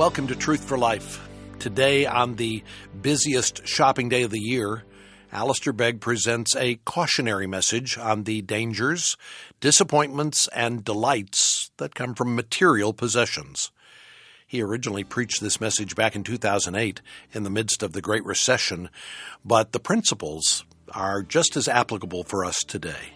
Welcome to Truth for Life. Today, on the busiest shopping day of the year, Alistair Begg presents a cautionary message on the dangers, disappointments, and delights that come from material possessions. He originally preached this message back in 2008 in the midst of the Great Recession, but the principles are just as applicable for us today.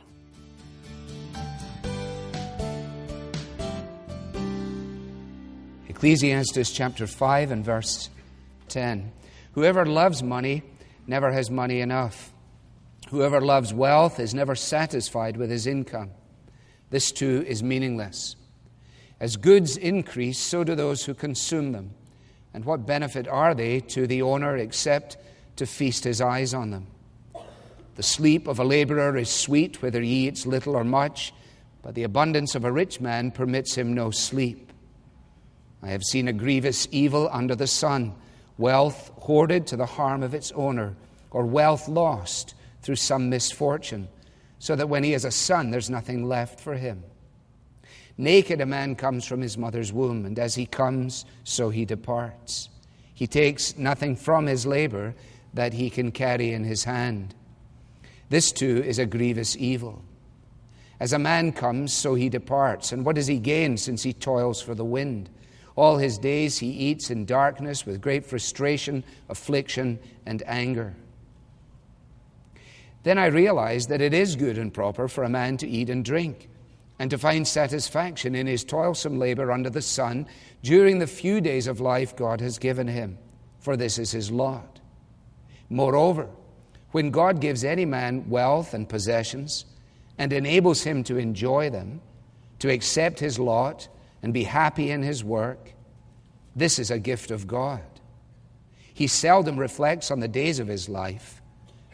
Ecclesiastes chapter 5 and verse 10. Whoever loves money never has money enough. Whoever loves wealth is never satisfied with his income. This too is meaningless. As goods increase, so do those who consume them. And what benefit are they to the owner except to feast his eyes on them? The sleep of a laborer is sweet, whether he eats little or much, but the abundance of a rich man permits him no sleep. I have seen a grievous evil under the sun, wealth hoarded to the harm of its owner, or wealth lost through some misfortune, so that when he has a son, there's nothing left for him. Naked a man comes from his mother's womb, and as he comes, so he departs. He takes nothing from his labor that he can carry in his hand. This too is a grievous evil. As a man comes, so he departs, and what does he gain since he toils for the wind? All his days he eats in darkness with great frustration, affliction, and anger. Then I realized that it is good and proper for a man to eat and drink, and to find satisfaction in his toilsome labor under the sun during the few days of life God has given him, for this is his lot. Moreover, when God gives any man wealth and possessions, and enables him to enjoy them, to accept his lot, and be happy in his work, this is a gift of God. He seldom reflects on the days of his life,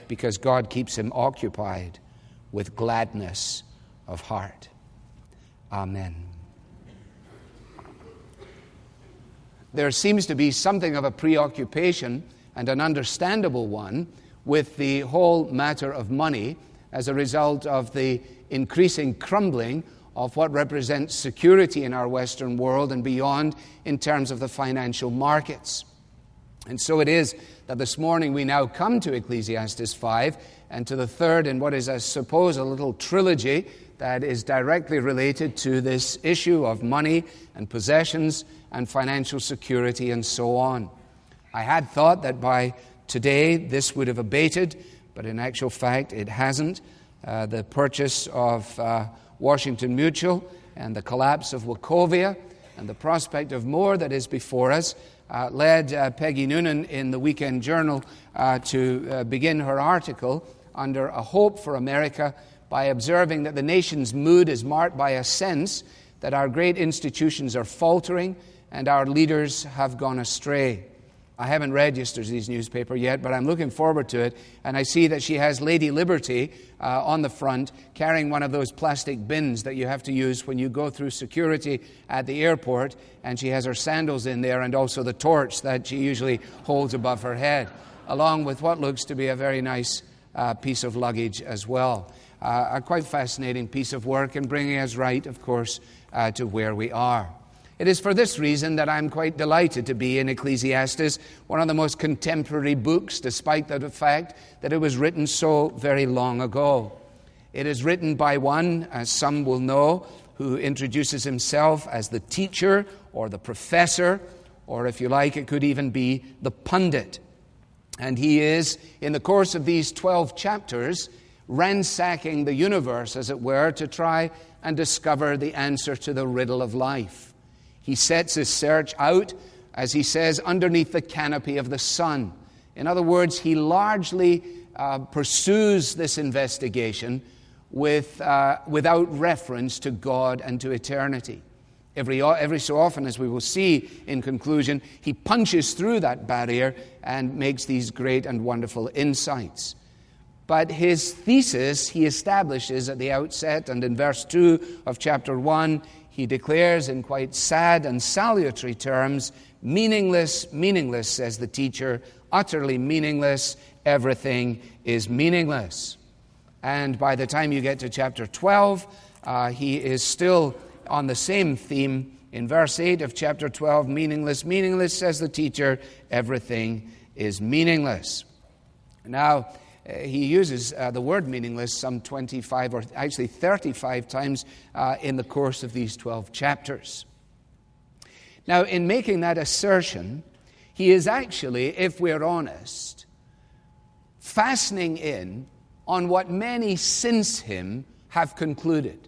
because God keeps him occupied with gladness of heart. Amen. There seems to be something of a preoccupation, and an understandable one, with the whole matter of money as a result of the increasing crumbling of what represents security in our Western world and beyond in terms of the financial markets. And so it is that this morning we now come to Ecclesiastes 5 and to the third in what is, I suppose, a little trilogy that is directly related to this issue of money and possessions and financial security and so on. I had thought that by today this would have abated, but in actual fact it hasn't. The purchase of Washington Mutual and the collapse of Wachovia and the prospect of more that is before us led Peggy Noonan in the Weekend Journal to begin her article under a hope for America by observing that the nation's mood is marked by a sense that our great institutions are faltering and our leaders have gone astray. I haven't read yesterday's newspaper yet, but I'm looking forward to it. And I see that she has Lady Liberty on the front carrying one of those plastic bins that you have to use when you go through security at the airport. And she has her sandals in there and also the torch that she usually holds above her head, along with what looks to be a very nice piece of luggage as well. A quite fascinating piece of work in bringing us right, of course, to where we are. It is for this reason that I'm quite delighted to be in Ecclesiastes, one of the most contemporary books, despite the fact that it was written so very long ago. It is written by one, as some will know, who introduces himself as the teacher or the professor, or if you like, it could even be the pundit. And he is, in the course of these 12 chapters, ransacking the universe, as it were, to try and discover the answer to the riddle of life. He sets his search out, as he says, underneath the canopy of the sun. In other words, he largely pursues this investigation without reference to God and to eternity. Every so often, as we will see in conclusion, he punches through that barrier and makes these great and wonderful insights. But his thesis he establishes at the outset, and in verse 2 of chapter 1, he declares in quite sad and salutary terms, meaningless, meaningless, says the teacher, utterly meaningless, everything is meaningless. And by the time you get to chapter 12, he is still on the same theme, In verse 8 of chapter 12, meaningless, meaningless, says the teacher, everything is meaningless. Now, he uses the word meaningless some 25 or actually 35 times in the course of these 12 chapters. Now, in making that assertion, he is actually, if we're honest, fastening in on what many since him have concluded.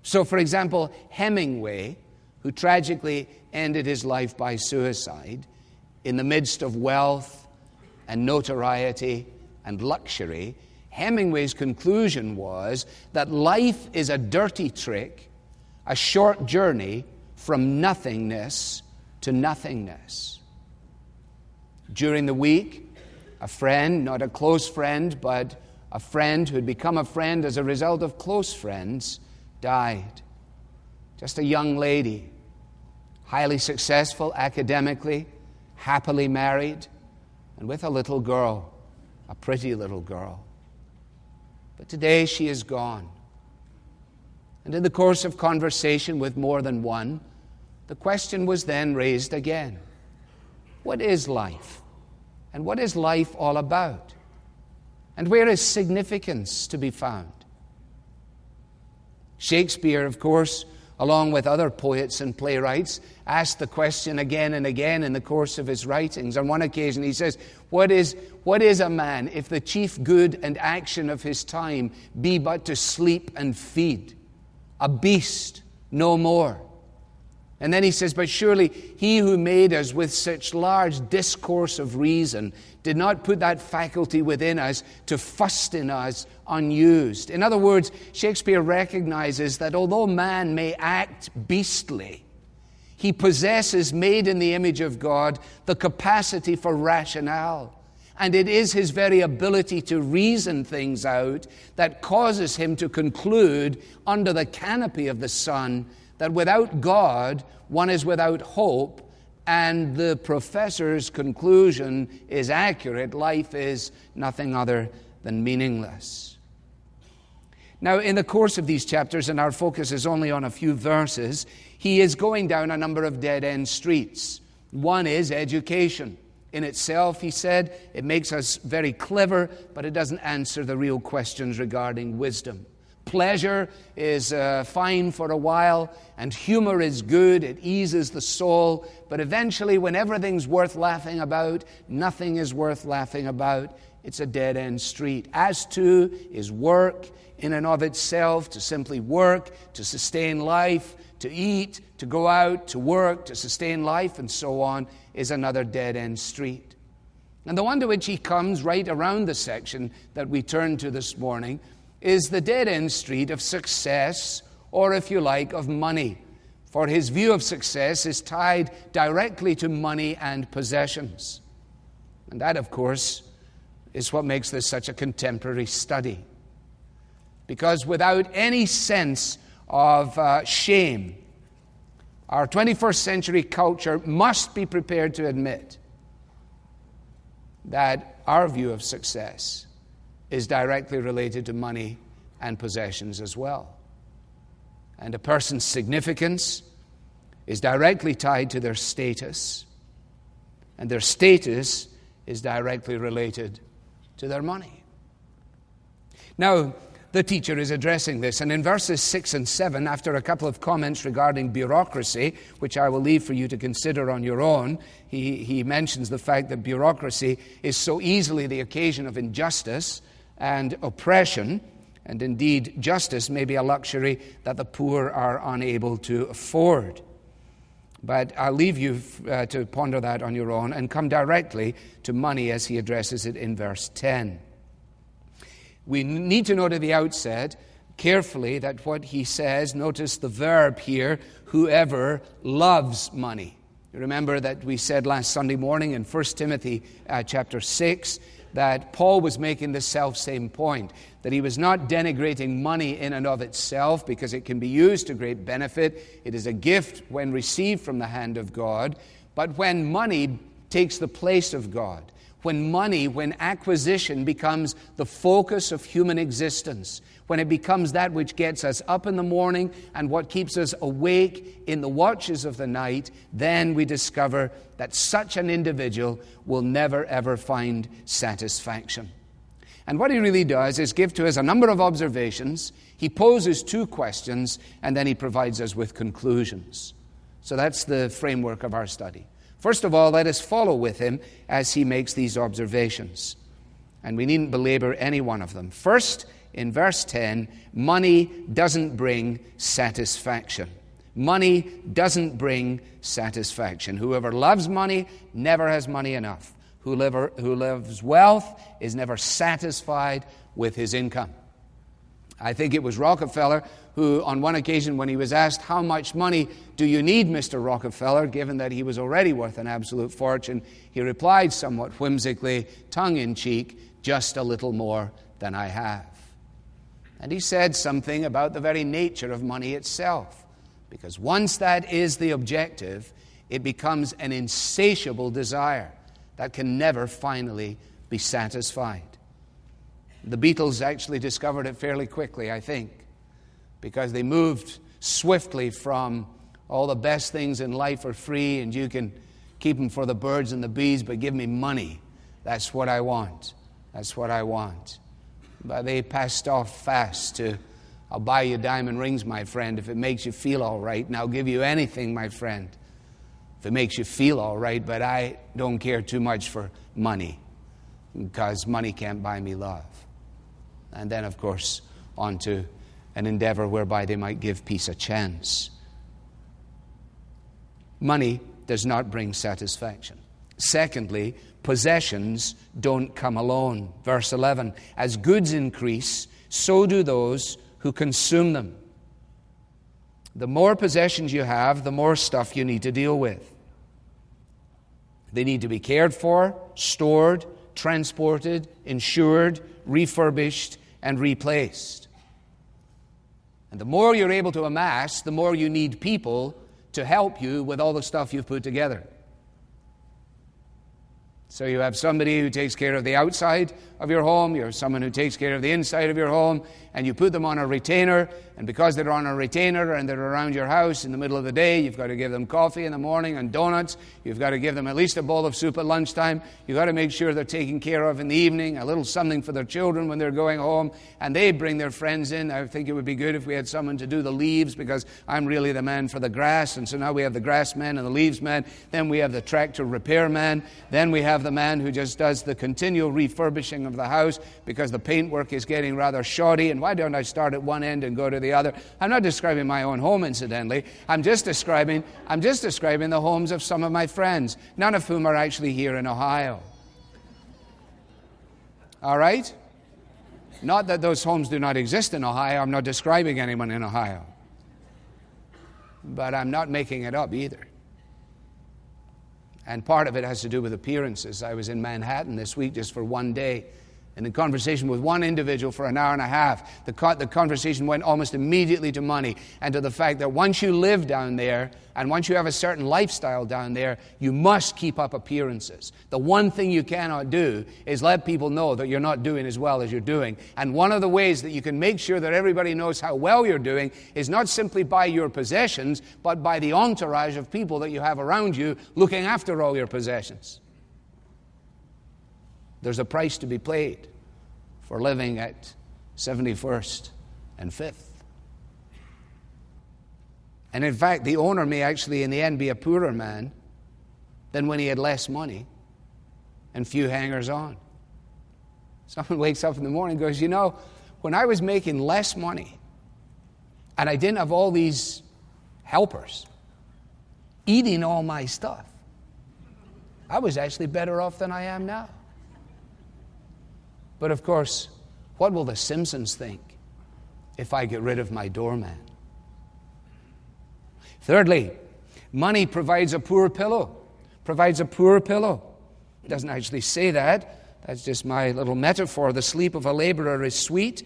So, for example, Hemingway, who tragically ended his life by suicide in the midst of wealth and notoriety and luxury, Hemingway's conclusion was that life is a dirty trick, a short journey from nothingness to nothingness. During the week, a friend, not a close friend, but a friend who had become a friend as a result of close friends, died. Just a young lady, highly successful academically, happily married, and with a little girl, a pretty little girl. But today she is gone. And in the course of conversation with more than one, the question was then raised again. What is life? And what is life all about? And where is significance to be found? Shakespeare, of course, along with other poets and playwrights, asked the question again and again in the course of his writings. On one occasion he says, What is a man if the chief good and action of his time be but to sleep and feed? A beast, no more. And then he says, but surely he who made us with such large discourse of reason did not put that faculty within us to fuss in us unused. In other words, Shakespeare recognizes that although man may act beastly, he possesses, made in the image of God, the capacity for rationale. And it is his very ability to reason things out that causes him to conclude under the canopy of the sun that without God, one is without hope, and the professor's conclusion is accurate. Life is nothing other than meaningless. Now, in the course of these chapters, and our focus is only on a few verses, he is going down a number of dead-end streets. One is education. In itself, he said, it makes us very clever, but it doesn't answer the real questions regarding wisdom. Pleasure is fine for a while, and humor is good. It eases the soul. But eventually, when everything's worth laughing about, nothing is worth laughing about. It's a dead-end street. As too is work in and of itself, to simply work, to sustain life, to eat, to go out, to work, to sustain life, and so on, is another dead-end street. And the one to which he comes right around the section that we turn to this morning is the dead-end street of success, or if you like, of money. For his view of success is tied directly to money and possessions. And that, of course, is what makes this such a contemporary study. Because without any sense of shame, our 21st century culture must be prepared to admit that our view of success is directly related to money and possessions as well. And a person's significance is directly tied to their status, and their status is directly related to their money. Now, the teacher is addressing this, and in verses 6 and 7, after a couple of comments regarding bureaucracy, which I will leave for you to consider on your own, he mentions the fact that bureaucracy is so easily the occasion of injustice and oppression, and indeed justice may be a luxury that the poor are unable to afford. But I'll leave you to ponder that on your own and come directly to money as he addresses it in verse 10. We need to note at the outset carefully that what he says, notice the verb here, whoever loves money. You remember that we said last Sunday morning in 1 Timothy chapter 6 that Paul was making the self-same point, that he was not denigrating money in and of itself because it can be used to great benefit. It is a gift when received from the hand of God. But when money takes the place of God, when money, when acquisition becomes the focus of human existence, when it becomes that which gets us up in the morning and what keeps us awake in the watches of the night, then we discover that such an individual will never ever find satisfaction. And what he really does is give to us a number of observations. He poses 2 questions, and then he provides us with conclusions. So that's the framework of our study. First of all, let us follow with him as he makes these observations. And we needn't belabor any one of them. First, in verse 10, money doesn't bring satisfaction. Money doesn't bring satisfaction. Whoever loves money never has money enough. Who loves wealth is never satisfied with his income. I think it was Rockefeller who, on one occasion when he was asked, "How much money do you need, Mr. Rockefeller?" given that he was already worth an absolute fortune, he replied somewhat whimsically, tongue-in-cheek, "Just a little more than I have." And he said something about the very nature of money itself. Because once that is the objective, it becomes an insatiable desire that can never finally be satisfied. The Beatles actually discovered it fairly quickly, I think, because they moved swiftly from all the best things in life are free and you can keep them for the birds and the bees, but give me money. That's what I want. That's what I want. But they passed off fast to, "I'll buy you diamond rings, my friend, if it makes you feel all right, and I'll give you anything, my friend, if it makes you feel all right, but I don't care too much for money, because money can't buy me love." And then, of course, on to an endeavor whereby they might give peace a chance. Money does not bring satisfaction. Secondly, possessions don't come alone. Verse 11, "As goods increase, so do those who consume them." The more possessions you have, the more stuff you need to deal with. They need to be cared for, stored, transported, insured, refurbished, and replaced. And the more you're able to amass, the more you need people to help you with all the stuff you've put together. So you have somebody who takes care of the outside of your home, you have someone who takes care of the inside of your home, and you put them on a retainer, and because they're on a retainer and they're around your house in the middle of the day, you've got to give them coffee in the morning and donuts, you've got to give them at least a bowl of soup at lunchtime, you've got to make sure they're taken care of in the evening, a little something for their children when they're going home, and they bring their friends in. I think it would be good if we had someone to do the leaves, because I'm really the man for the grass, and so now we have the grass man and the leaves man, then we have the tractor repair man, then we have the man who just does the continual refurbishing of the house because the paintwork is getting rather shoddy. And why don't I start at one end and go to the other? I'm not describing my own home, incidentally. I'm just describing the homes of some of my friends, none of whom are actually here in Ohio. All right? Not that those homes do not exist in Ohio. I'm not describing anyone in Ohio. But I'm not making it up either. And part of it has to do with appearances. I was in Manhattan this week just for one day, and in conversation with one individual for an hour and a half. The conversation went almost immediately to money and to the fact that once you live down there and once you have a certain lifestyle down there, you must keep up appearances. The one thing you cannot do is let people know that you're not doing as well as you're doing. And one of the ways that you can make sure that everybody knows how well you're doing is not simply by your possessions, but by the entourage of people that you have around you looking after all your possessions. There's a price to be paid for living at 71st and 5th. And in fact, the owner may actually in the end be a poorer man than when he had less money and few hangers-on. Someone wakes up in the morning and goes, "You know, when I was making less money and I didn't have all these helpers eating all my stuff, I was actually better off than I am now." But of course, what will the Simpsons think if I get rid of my doorman? Thirdly, money provides a poor pillow. Provides a poor pillow. It doesn't actually say that. That's just my little metaphor. The sleep of a laborer is sweet,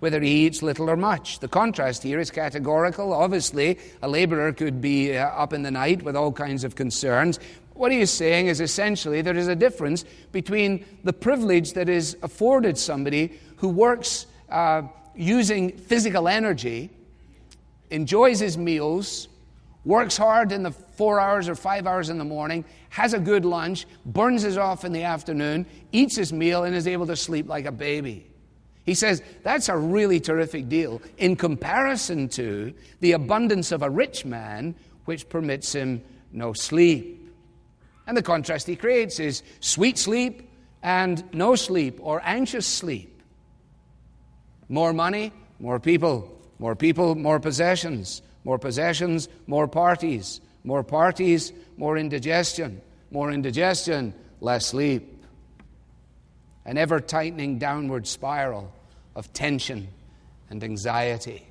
whether he eats little or much. The contrast here is categorical. Obviously, a laborer could be up in the night with all kinds of concerns. What he is saying is essentially there is a difference between the privilege that is afforded somebody who works using physical energy, enjoys his meals, works hard in the 4 hours or 5 hours in the morning, has a good lunch, burns his off in the afternoon, eats his meal, and is able to sleep like a baby. He says that's a really terrific deal in comparison to the abundance of a rich man, which permits him no sleep. And the contrast he creates is sweet sleep and no sleep, or anxious sleep. More money, more people, more possessions, more possessions, more parties, more indigestion, less sleep. An ever-tightening downward spiral of tension and anxiety.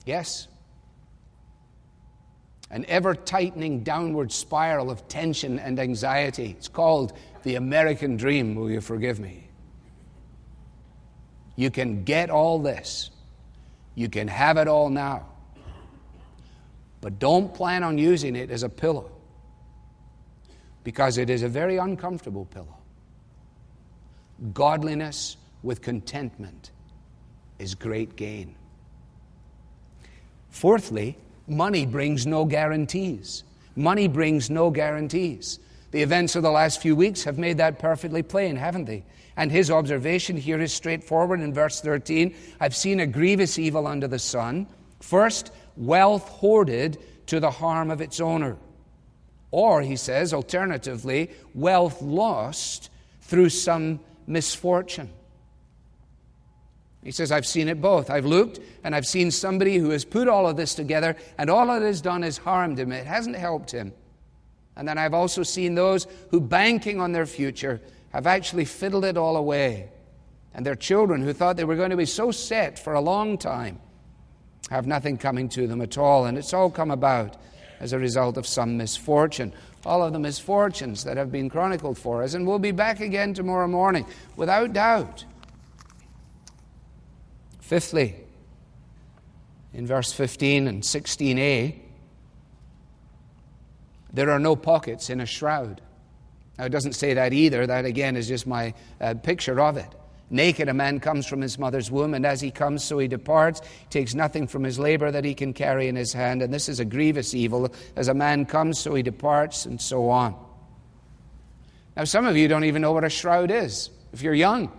Yes, an ever-tightening downward spiral of tension and anxiety. It's called the American dream, will you forgive me? You can get all this. You can have it all now. But don't plan on using it as a pillow, because it is a very uncomfortable pillow. Godliness with contentment is great gain. Fourthly, money brings no guarantees. Money brings no guarantees. The events of the last few weeks have made that perfectly plain, haven't they? And his observation here is straightforward in verse 13. I've seen a grievous evil under the sun. First, wealth hoarded to the harm of its owner. Or, he says, alternatively, wealth lost through some misfortune. He says, I've seen it both. I've looked, and I've seen somebody who has put all of this together, and all it has done is harmed him. It hasn't helped him. And then I've also seen those who, banking on their future, have actually fiddled it all away. And their children, who thought they were going to be so set for a long time, have nothing coming to them at all. And it's all come about as a result of some misfortune. All of the misfortunes that have been chronicled for us. And we'll be back again tomorrow morning, without doubt. Fifthly, in verse 15 and 16a, there are no pockets in a shroud. Now, it doesn't say that either. That, again, is just my picture of it. Naked a man comes from his mother's womb, and as he comes, so he departs. He takes nothing from his labor that he can carry in his hand, and this is a grievous evil. As a man comes, so he departs, and so on. Now, some of you don't even know what a shroud is, if you're young.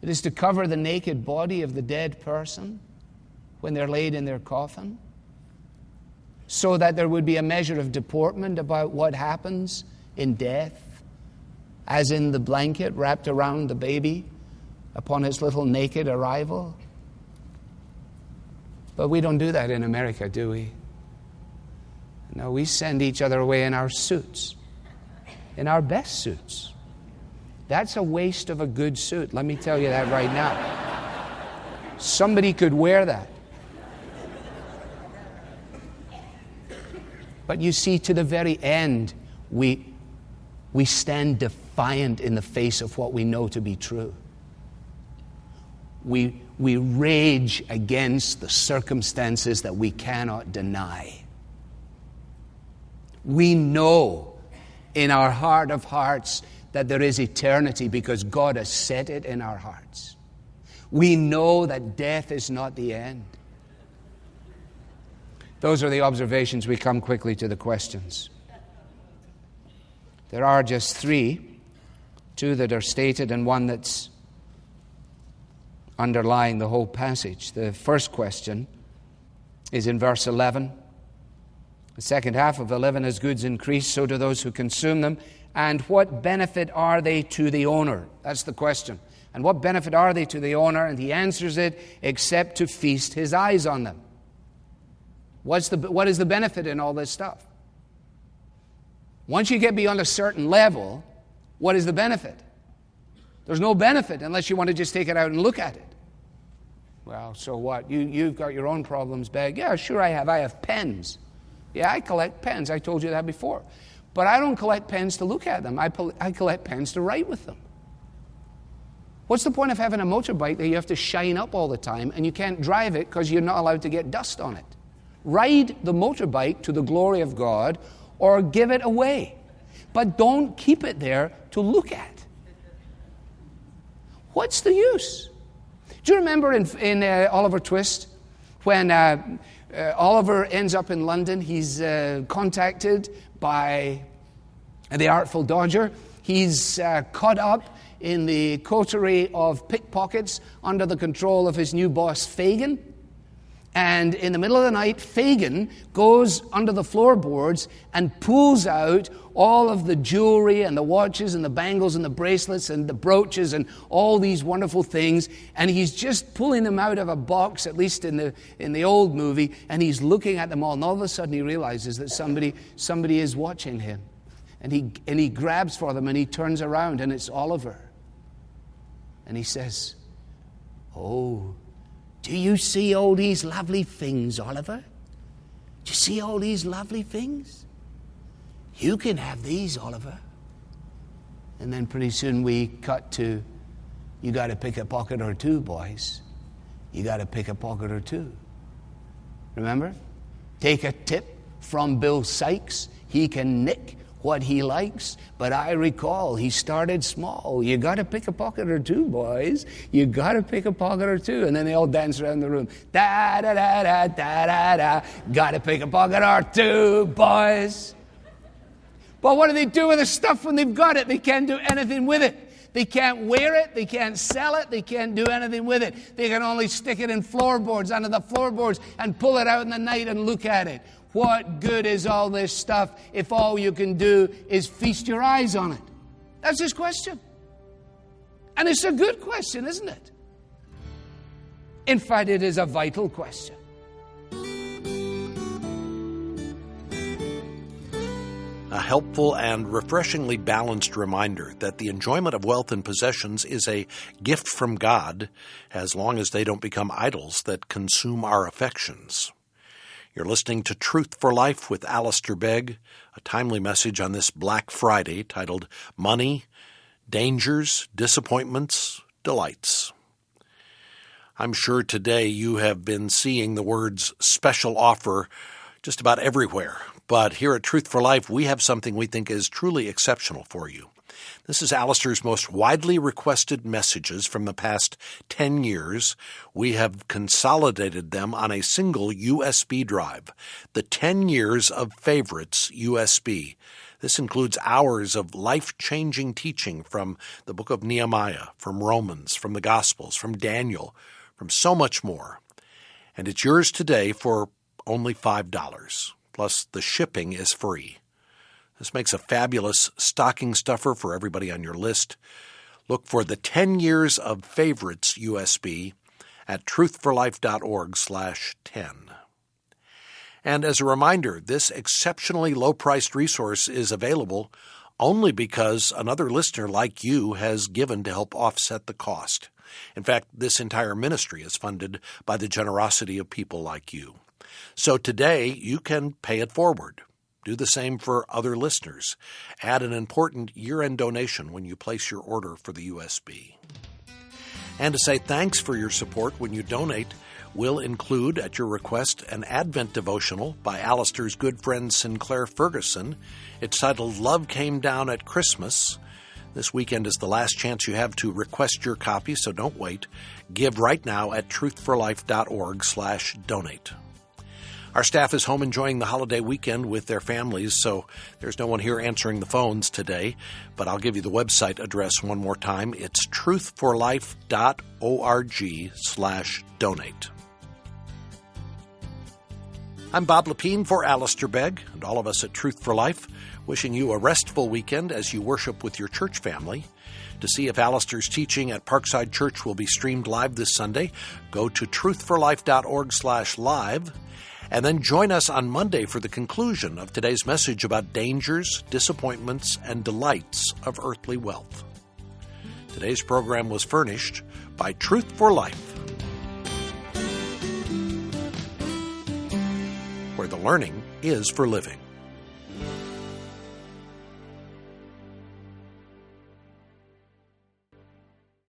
It is to cover the naked body of the dead person when they're laid in their coffin, so that there would be a measure of deportment about what happens in death, as in the blanket wrapped around the baby upon his little naked arrival. But we don't do that in America, do we? No, we send each other away in our suits, in our best suits. That's a waste of a good suit, let me tell you that right now. Somebody could wear that. But you see, to the very end, we stand defiant in the face of what we know to be true. We rage against the circumstances that we cannot deny. We know in our heart of hearts that there is eternity because God has set it in our hearts. We know that death is not the end. Those are the observations. We come quickly to the questions. There are just three, two that are stated and one that's underlying the whole passage. The first question is in verse 11. The second half of 11, as goods increase, so do those who consume them. And what benefit are they to the owner? That's the question. And what benefit are they to the owner? And he answers it, except to feast his eyes on them. What is the benefit in all this stuff? Once you get beyond a certain level, what is the benefit? There's no benefit unless you want to just take it out and look at it. Well, so what? You've got your own problems, Begg. Yeah, sure I have. I have pens. Yeah, I collect pens. I told you that before. But I don't collect pens to look at them. I collect pens to write with them. What's the point of having a motorbike that you have to shine up all the time and you can't drive it because you're not allowed to get dust on it? Ride the motorbike to the glory of God, or give it away. But don't keep it there to look at. What's the use? Do you remember in Oliver Twist, when Oliver ends up in London, he's contacted by the Artful Dodger. He's caught up in the coterie of pickpockets under the control of his new boss, Fagin. And in the middle of the night, Fagin goes under the floorboards and pulls out all of the jewelry and the watches and the bangles and the bracelets and the brooches and all these wonderful things. And he's just pulling them out of a box, at least in the old movie, and he's looking at them all. And all of a sudden he realizes that somebody is watching him. And he grabs for them and he turns around and it's Oliver. And he says, "Oh, do you see all these lovely things, Oliver? Do you see all these lovely things? You can have these, Oliver." And then pretty soon we cut to, you got to pick a pocket or two, boys. You got to pick a pocket or two. Remember? Take a tip from Bill Sykes. He can nick what he likes, but I recall he started small. You got to pick a pocket or two, boys. You got to pick a pocket or two. And then they all dance around the room. Da da da da da da da. Got to pick a pocket or two, boys. But what do they do with the stuff when they've got it? They can't do anything with it. They can't wear it. They can't sell it. They can't do anything with it. They can only stick it in floorboards, under the floorboards, and pull it out in the night and look at it. What good is all this stuff if all you can do is feast your eyes on it? That's his question. And it's a good question, isn't it? In fact, it is a vital question. A helpful and refreshingly balanced reminder that the enjoyment of wealth and possessions is a gift from God, as long as they don't become idols that consume our affections. You're listening to Truth for Life with Alistair Begg, a timely message on this Black Friday titled Money, Dangers, Disappointments, Delights. I'm sure today you have been seeing the words special offer just about everywhere, but here at Truth for Life, we have something we think is truly exceptional for you. This is Alistair's most widely requested messages from the past 10 years. We have consolidated them on a single USB drive, the 10 Years of Favorites USB. This includes hours of life-changing teaching from the book of Nehemiah, from Romans, from the Gospels, from Daniel, from so much more. And it's yours today for only $5, plus the shipping is free. This makes a fabulous stocking stuffer for everybody on your list. Look for the 10 Years of Favorites USB at truthforlife.org/10. And as a reminder, this exceptionally low-priced resource is available only because another listener like you has given to help offset the cost. In fact, this entire ministry is funded by the generosity of people like you. So today, you can pay it forward. Do the same for other listeners. Add an important year-end donation when you place your order for the USB. And to say thanks for your support when you donate, we'll include, at your request, an Advent devotional by Alistair's good friend Sinclair Ferguson. It's titled Love Came Down at Christmas. This weekend is the last chance you have to request your copy, so don't wait. Give right now at truthforlife.org/donate. Our staff is home enjoying the holiday weekend with their families, so there's no one here answering the phones today. But I'll give you the website address one more time. It's truthforlife.org/donate. I'm Bob Lepine for Alistair Begg and all of us at Truth for Life, wishing you a restful weekend as you worship with your church family. To see if Alistair's teaching at Parkside Church will be streamed live this Sunday, go to truthforlife.org/live. And then join us on Monday for the conclusion of today's message about dangers, disappointments, and delights of earthly wealth. Today's program was furnished by Truth for Life, where the learning is for living.